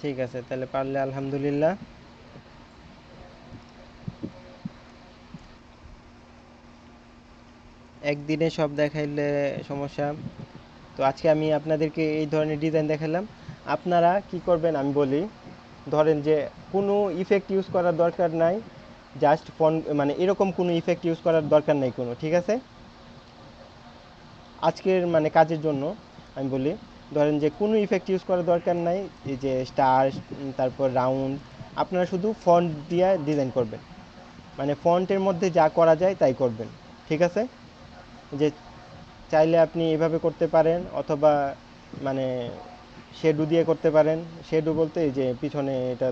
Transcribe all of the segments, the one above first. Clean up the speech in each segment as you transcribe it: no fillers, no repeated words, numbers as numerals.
ঠিক আছে, তাহলে পারলে আলহামদুলিল্লাহ। একদিনে সব দেখাইলে সমস্যা। তো আজকে আমি আপনাদেরকে এই ধরনের ডিজাইন দেখালাম। আপনারা কি করবেন আমি বলি। ধরেন যে কোনো ইফেক্ট ইউজ করার দরকার নাই, জাস্ট ফোন মানে এরকম কোনো ইফেক্ট ইউজ করার দরকার নেই কোনো, ঠিক আছে? আজকের মানে কাজের জন্য আমি বলি, ধরেন যে কোনো ইফেক্ট ইউজ করার দরকার নাই। এই যে স্টার, তারপর রাউন্ড, আপনারা শুধু ফন্ট দিয়ে ডিজাইন করবেন। মানে ফন্টের মধ্যে যা করা যায় তাই করবেন, ঠিক আছে? যে চাইলে আপনি এভাবে করতে পারেন, অথবা মানে শেডু দিয়ে করতে পারেন। শেডু বলতে এই যে পিছনে এটা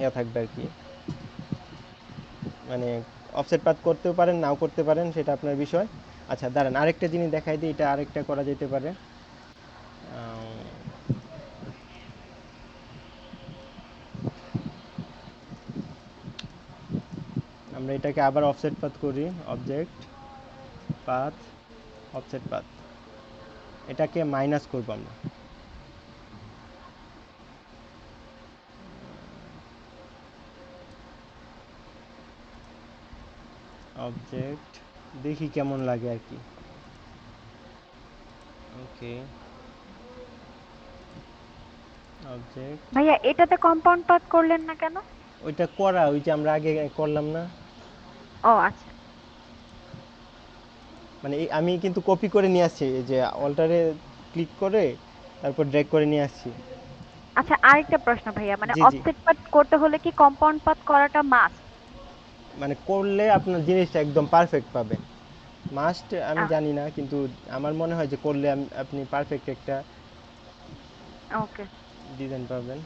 ইয়া থাকবে আর কি, মানে অফসেট পাত করতেও পারেন, নাও করতে পারেন, সেটা আপনার বিষয়। আচ্ছা দাঁড়ান, আরেকটা জিনিস দেখাই দিই, এটা আরেকটা করা যেতে পারে। আমরা এটাকে আবার অফসেট পাত করি, অবজেক্ট পাথ, অফসেট পাথ, এটাকে মাইনাস করব আমরা। অবজেক্ট, দেখি কেমন লাগে আর কি। ওকে, অবজেক্ট। ভাইয়া এটাতে কম্পাউন্ড পাথ করলেন না কেন? ওইটা করা, ওই যে আমরা আগে করলাম না। ও আচ্ছা। মানে আমি কিন্তু কপি করে নিয়ে আসছি, এই যে অল্টারে ক্লিক করে তারপর ড্র্যাগ করে নিয়ে আসছি। আচ্ছা, আরেকটা প্রশ্ন ভাইয়া, মানে জি জি। অফসেট পাথ করতে হলে কি কম্পাউন্ড পাথ করাটা মাস্ট? মানে করলে আপনার জিনিসটা একদম পারফেক্ট পাবেন। মাস্ট আমি জানি না, কিন্তু আমার মনে হয় যে করলে আপনি পারফেক্ট একটা ওকে। ডিজাইন পাবেন।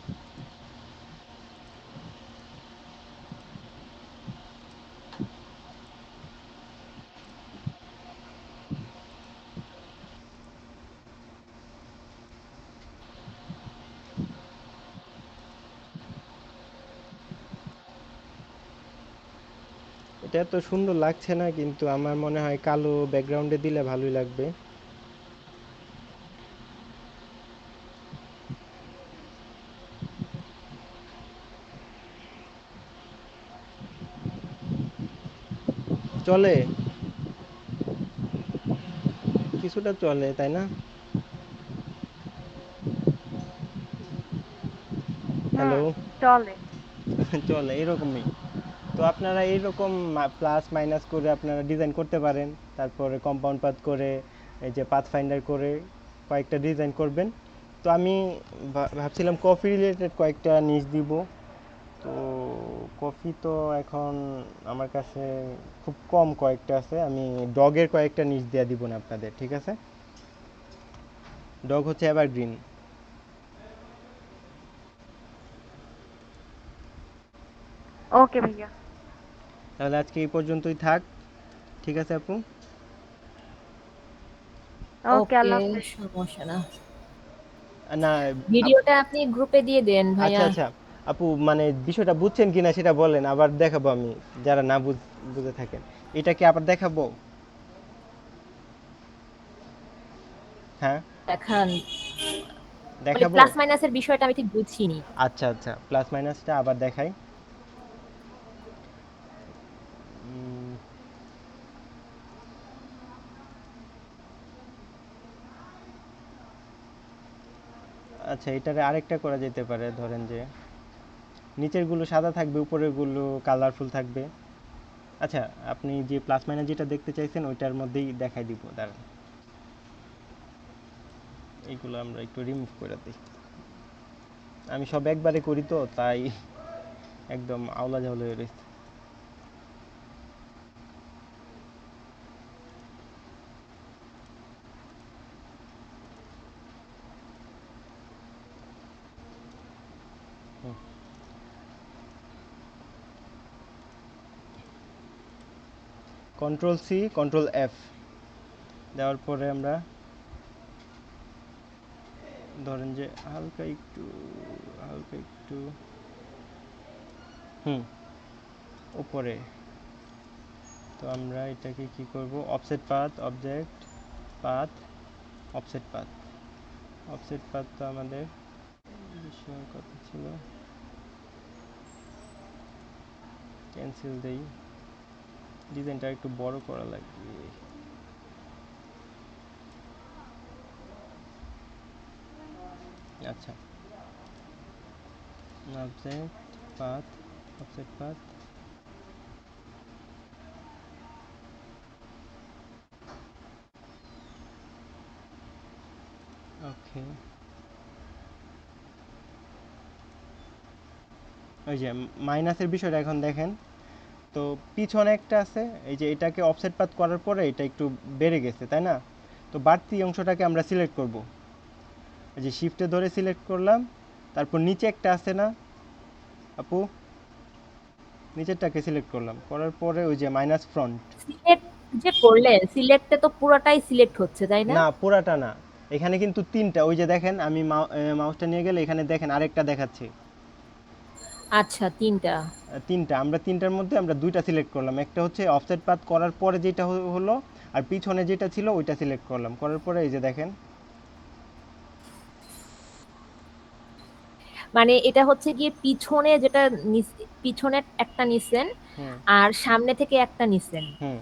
এটা এত সুন্দর লাগছে না, কিন্তু আমার মনে হয় কালো ব্যাকগ্রাউন্ডে দিলে ভালোই লাগবে। চলে, কিছুটা চলে, তাই না? হুম, হ্যালো। চলে। চলে এরকমই। তো আপনারা এইরকম প্লাস মাইনাস করে আপনারা ডিজাইন করতে পারেন। তারপরে কম্পাউন্ড পাথ করে, এই যে পাথ ফাইন্ডার করে কয়েকটা ডিজাইন করবেন। তো আমি ভাবছিলাম কফি রিলেটেড কয়েকটা নিচ দিব। তো কফি তো এখন আমার কাছে খুব কম কয়েকটা আছে, আমি ডগের কয়েকটা নিচ দিয়ে দিব না আপনাদের, ঠিক আছে? ডগ হচ্ছে এভারগ্রিন। ওকে ভাইয়া। তাহলে আজকে এই পর্যন্তই থাক, ঠিক আছে আপু? ওকে, ওকে, আল্লাহ হাফেজ। সমস্যা না। না, ভিডিওটা আপনি গ্রুপে দিয়ে দেন আচ্ছা ভাইয়া। আচ্ছা। আপু মানে বিষয়টা বুঝছেন কিনা সেটা বলেন, আবার দেখাবো আমি, যারা না বুঝে থাকেন। এটা কি আবার দেখাবো? হ্যাঁ, দেখান। মানে দেখাবো। প্লাস মাইনাসের বিষয়টা আমি ঠিক বুঝিনি। আচ্ছা আচ্ছা, প্লাস মাইনাসটা আবার দেখাই। উম, আচ্ছা, এটারে আরেকটা করা যেতে পারে, ধরেন যে নিচের গুলো সাদা থাকবে, উপরের গুলো কালারফুল থাকবে। আচ্ছা, আপনি যে প্লাস মাইনাস যেটা দেখতে চাইছেন ওইটার মধ্যেই দেখাই দিব, দাঁড়ান। এইগুলো আমরা একটু রিমুভ করে দিই। আমি সব একবারে করি তো তাই একদম আওলা ঝাউলা হয়ে রয়েছে। কন্ট্রোল সি, কন্ট্রোল এফ দেওয়ার পরে আমরা ধরেন যে হালকা একটু হুম উপরে। তো আমরা এটাকে কি করব, offset path, object path, offset path. Offset path তো আমাদের বিষয় কথা ছিল, ক্যান্সেল দেই, ডিজাইনটা একটু বড় করা লাগবে। আচ্ছা, অবজেক্ট পাথ, অফসেট পাথ, ওকে। ওই যে মাইনাসের বিষয়টা এখন দেখেন তো, পিছনে একটা আছে, এই যে এটাকে অফসেট পাথ করার পরে এটা একটু বেড়ে গেছে, তাই না? তো বাড়তি অংশটাকে আমরা সিলেক্ট করব, এই যে শিফটে ধরে সিলেক্ট করলাম, তারপর নিচে একটা আছে না আপু, নিচেরটাকে সিলেক্ট করলাম, করার পরে ওই যে মাইনাস ফ্রন্ট। সিলেক্ট যে করলেন, সিলেক্টে তো পুরোটাই সিলেক্ট হচ্ছে, তাই না? না, পুরাটা না, এখানে কিন্তু তিনটা, ওই যে দেখেন আমি মাউসটা নিয়ে গেলে এখানে দেখেন আরেকটা দেখাচ্ছে। আচ্ছা, তিনটা। তিনটা, আমরা তিনটার মধ্যে আমরা দুইটা সিলেক্ট করলাম, একটা হচ্ছে অফসেট পাথ করার পরে যেটা হলো, আর পিছনে যেটা ছিল ওইটা সিলেক্ট করলাম, করার পরে এই যে দেখেন। মানে এটা হচ্ছে গিয়ে পিছনে যেটা পিছনে একটা নিছেন, হুম আর সামনে থেকে একটা নিছেন, হুম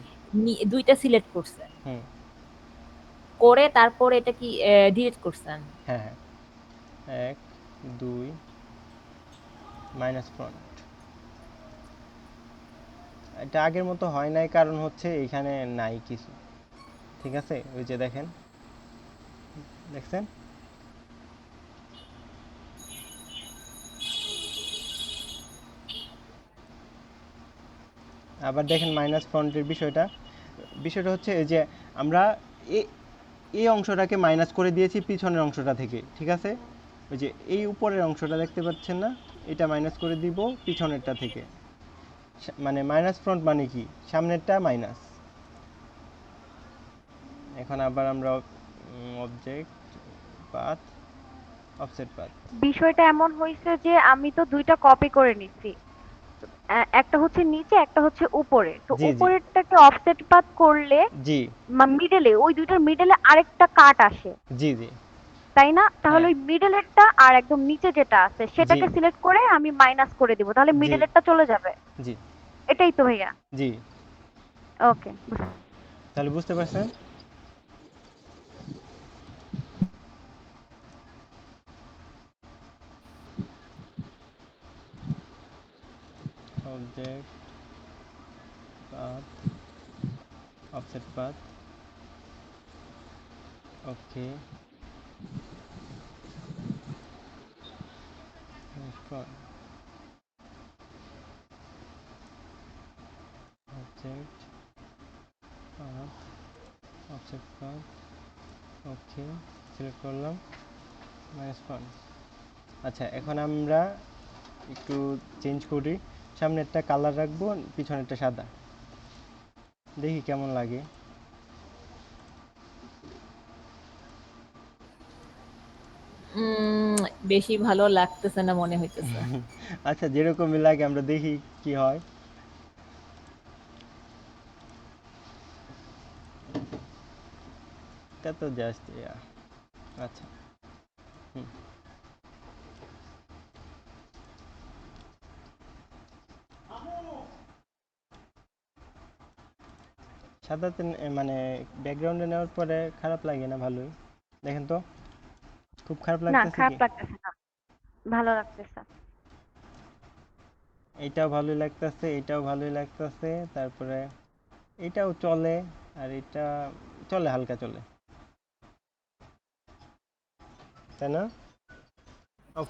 দুইটা সিলেক্ট করছেন, হুম। করে তারপর এটা কি ডিলিট করছেন? হ্যাঁ হ্যাঁ, এক, দুই, মাইনাস ফ্রন্ট। এটা আগের মতো হয় নাই, কারণ হচ্ছে এখানে নাই কিছু, ঠিক আছে? ওই যে দেখেন, দেখছেন? আবার দেখেন মাইনাস ফ্রন্টের বিষয়টা, বিষয়টা হচ্ছে এই যে আমরা এই অংশটাকে মাইনাস করে দিয়েছি পিছনের অংশটা থেকে, ঠিক আছে? ওই যে এই উপরের অংশটা দেখতে পাচ্ছেন না, এটা মাইনাস করে দিব পিছনেরটা থেকে। মানে মাইনাস ফ্রন্ট মানে কি, সামনেরটা মাইনাস। এখন আবার আমরা অবজেক্ট পাথ, অফসেট পাথ। বিষয়টা এমন হয়েছে যে আমি তো দুইটা কপি করে নিছি, একটা হচ্ছে নিচে একটা হচ্ছে উপরে, তো জি জি উপরেরটাকে অফসেট পাত করলে জি মিডলে, ওই দুইটার মিডলে আরেকটা কাট আসে, জি জি। তাই না? তাহলে হ্যাঁ, ওই মিডলেরটা আর একদম নিচে যেটা আছে জি সেটাকে সিলেক্ট করে আমি মাইনাস করে দিব, তাহলে জি মিডলেরটা চলে যাবে। জি এটাই তো ভাইয়া? জি। ওকে। তাহলে বুঝতে পারছেন? অবজেক্ট পাথ, অফসেট পাথ, ওকে, অবজেক্ট পাথ, অফসেট পাথ, ওকে, সিলেক্ট করলাম, মাইনাস ওয়ান। আচ্ছা, এখন আমরা একটু চেঞ্জ করি, সামনেরটা কালার রাখবো, পিছনেরটা সাদা, দেখি কেমন লাগে। উম বেশি ভালো লাগতেছে না মনে হইতেছে। আচ্ছা, যেরকমই লাগে আমরা দেখি কি হয়। এটা তো জাস্ট ইয়া। আচ্ছা, হুম। সাদাতে মানে ব্যাকগ্রাউন্ডে নেওয়ার পরে খারাপ লাগে না, ভালোই। দেখেন তো, খুব খারাপ না, লাগতেছে খারাপ কি? লাগতেছে না, ভালো লাগতেছে। এইটাও ভালোই লাগতেছে, এটাও ভালোই লাগতেছে, তারপরে এটাও চলে, আর এটা চলে, হালকা চলে, তাই না?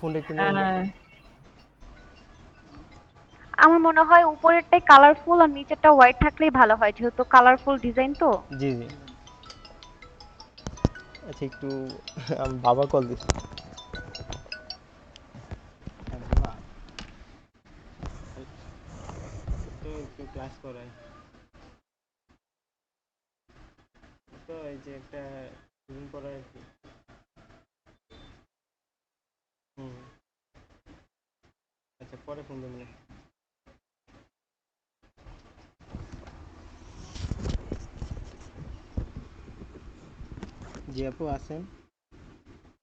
ফোনটা একটু নিয়ে যাও। আহ, আমার মনে হয় উপরেরটাই কালারফুল আর নিচেরটা হোয়াইট থাকলেই ভালো হয়, যেহেতু কালারফুল ডিজাইন তো। জি জি। আচ্ছা, একটু আমার বাবা কল দিচ্ছে। হ্যাঁ, বাবা, তো একটু ক্লাস করাই, তো এই যে একটা রুম করাই আর কি। হুম। আচ্ছা, পরে ফোন দেবেন। জি আপু, আছেন?